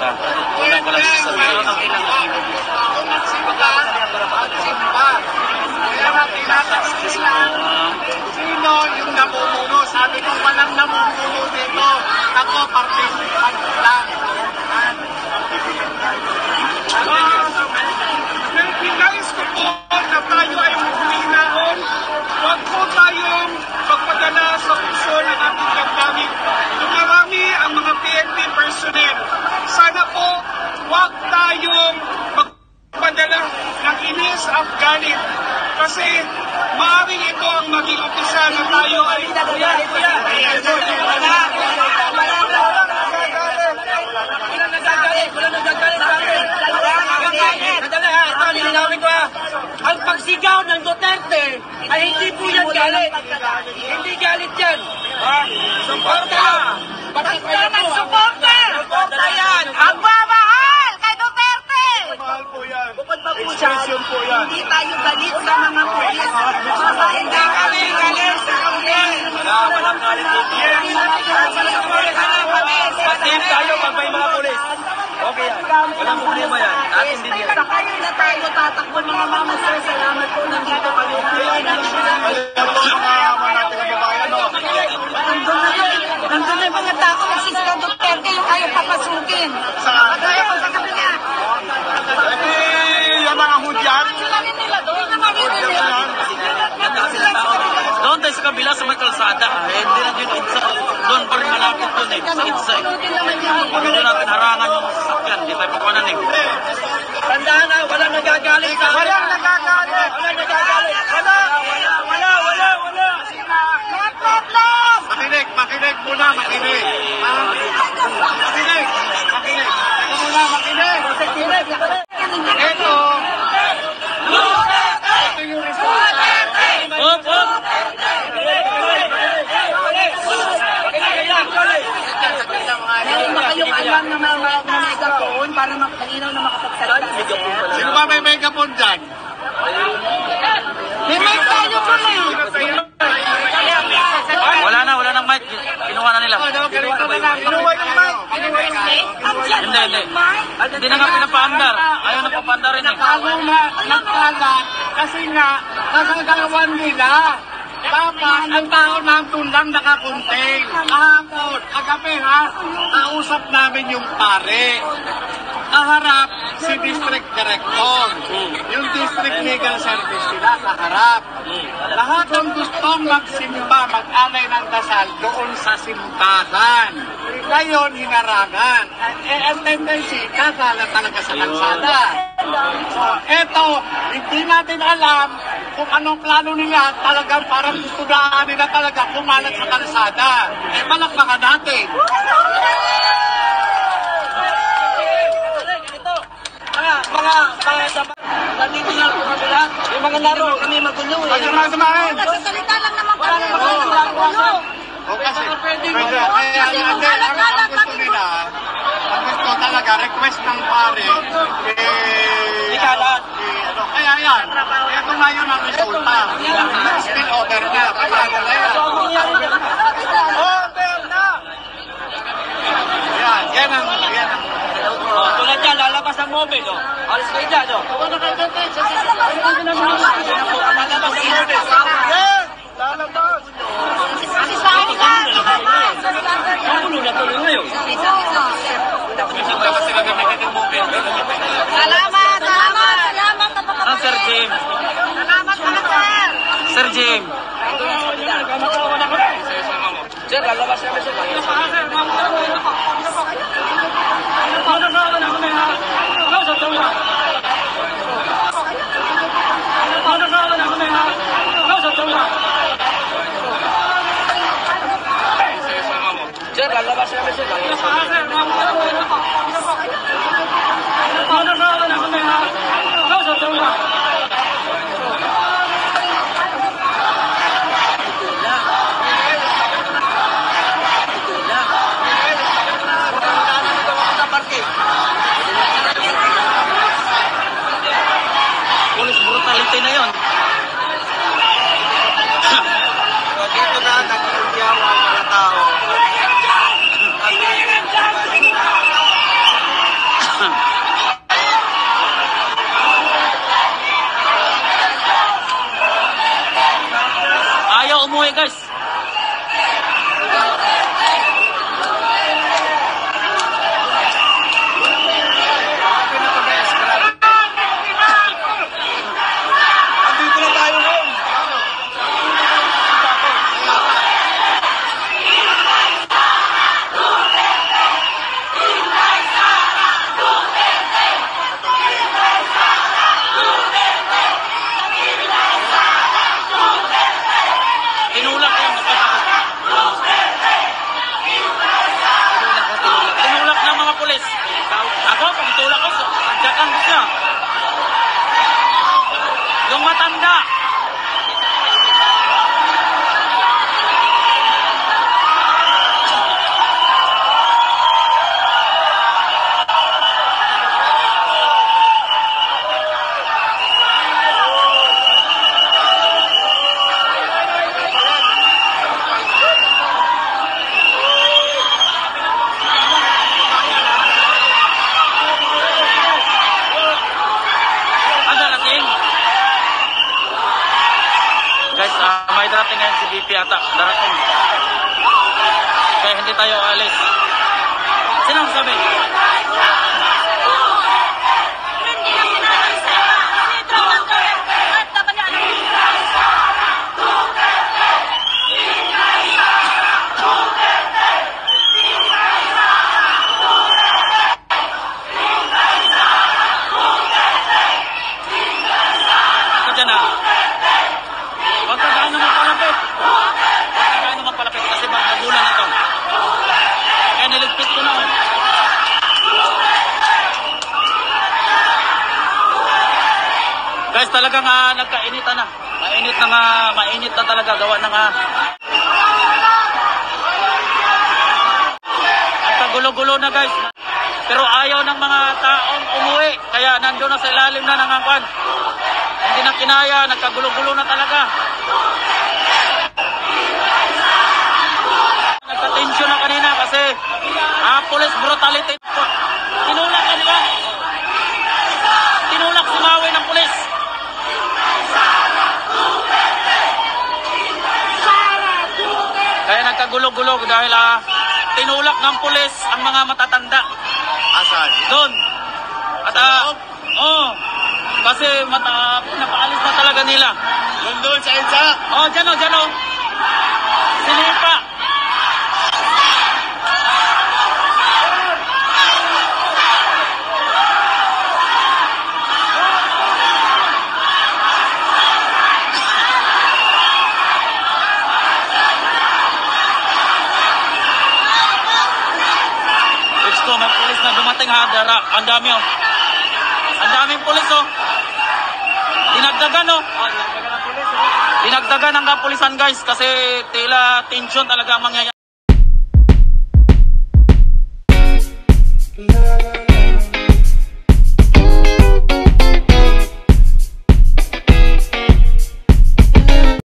ka. Una ko lang sasabihin. Kaya nga tinatanong nila, sino yung namumuno? Sabi ko, walang namumuno dito. Ako, participant lang. Nais ko po na tayo ay magpinaon. Huwag po tayong magpadala sa puso ng ating damdamin. Dumarami ang mga PNP personnel. Sana po, huwag tayong magpadala ng inis at galit. Kasi maaaring ito ang maging umpisa na tayo ay ang pagsigaw ng Duterte ay hindi po yan galit. Hindi galit yan. Suporta! Bakit kayo po? Suporta! Suporta yan! Ang babahal kay Duterte! mahal po yan. Bukod pa po siya, hindi tayo galit sa mga pulis. Hindi kami galit sa pulis. Walang galit po. Patin tayo pag may mga pulis. Okay yan. Walang problema yan. Atin din yan. Sa kayo na tayo tatakbo mga mama sir. Salamat po. Nandito kayo. Nandun na yung mga tao. Magsisigaw Duterte yung ayaw papasukin. Ayaw pa sa kabila. Yan mga hudyat. Doon tayo sa kabila sa may kalsada. Hindi na dito. Doon pa rin malapit doon eh. Sa itsa eh. Huwag doon natin harangan yung sasakyan. Hindi tayo pagkawanan eh. Tandaan na, walang nagagalit ka. Walang nagagalit. Walang nagagalit. Wala. Makinig muna, makinig. Makinig. Ito muna, makinig. Ito yung resulta. Meron na kayong alam na mga megaphone para makalinaw na makapagsalita. Sino ba may megaphone dyan? May mic tayo po na yun. Wala nang mic. Kinuha na nila. Kinuha yung mic. Hindi. Hindi na nga pinapaandar. Ayaw na papaandar rin eh. Nagkalat kasi nga nasagalawan nila. Dapat ang tao natin lang nakakunting. Kahapon, kagabi ha, nausap namin yung pare. Kaharap si District Director. Yung District Legal Service nila, kaharap. Lahat ng gustong magsimba, mag-alay ng dasal doon sa simbahan. Ngayon, hinarangan. Ang tendency, kakala talaga sa kalsada. So, eto, hindi natin alam kung anong plano nila. Talagang parang gusto na nila talaga kumalat sa kalsada. Palakpakan natin. Mga nandito na po kami lahat. Yung mga laro, kami magulo eh. Samahin. Nagsasalita lang naman kami magulo. O kasi, kaya ang gusto nila, ang gusto talaga, request ng pare, kaya yan, ito na yun ang resulta. Spill over na. Over na! Yan ang Tulad yan, lalabas ang mobile, oh. Alis kayo dyan, oh. Lalabas ang mobile. Yes! Lalabas! Magulo na tuloy ngayon. Salamat! Ah, Sir James. Salamat mga sir! Sir James. Sir, lalabas kami sir. Sir, lalabas kami sir. darating ngayon si VP ata. Darating. Kaya hindi tayo alis. Sino ang sabi? Kasi magkagulan ito. Kaya niligpit ko na. Guys, talagang nagkainitan na. Mainit na talaga. Gawa ng ang kagulo-gulo na guys. Pero ayaw ng mga taong umuwi. Kaya nandun na sa ilalim na ng angkwan. Hindi na kinaya. Nagkagulo-gulo na talaga. Nagka-tension na kanina kasi police brutality. Tinulak kanila. Tinulak sumawi ng pulis. Kaya nagkagulo-gulo dahil tinulak ng pulis ang mga matatanda. Asan? Doon. At kasi napaalis na talaga nila. Doon sa EDSA? Dyan o. Sinipa. May pulis na dumating dara. Ang dami Ang daming pulis Dinagdagan Dinagdagan ang kapulisan guys kasi tila tension talaga ang mangyayari.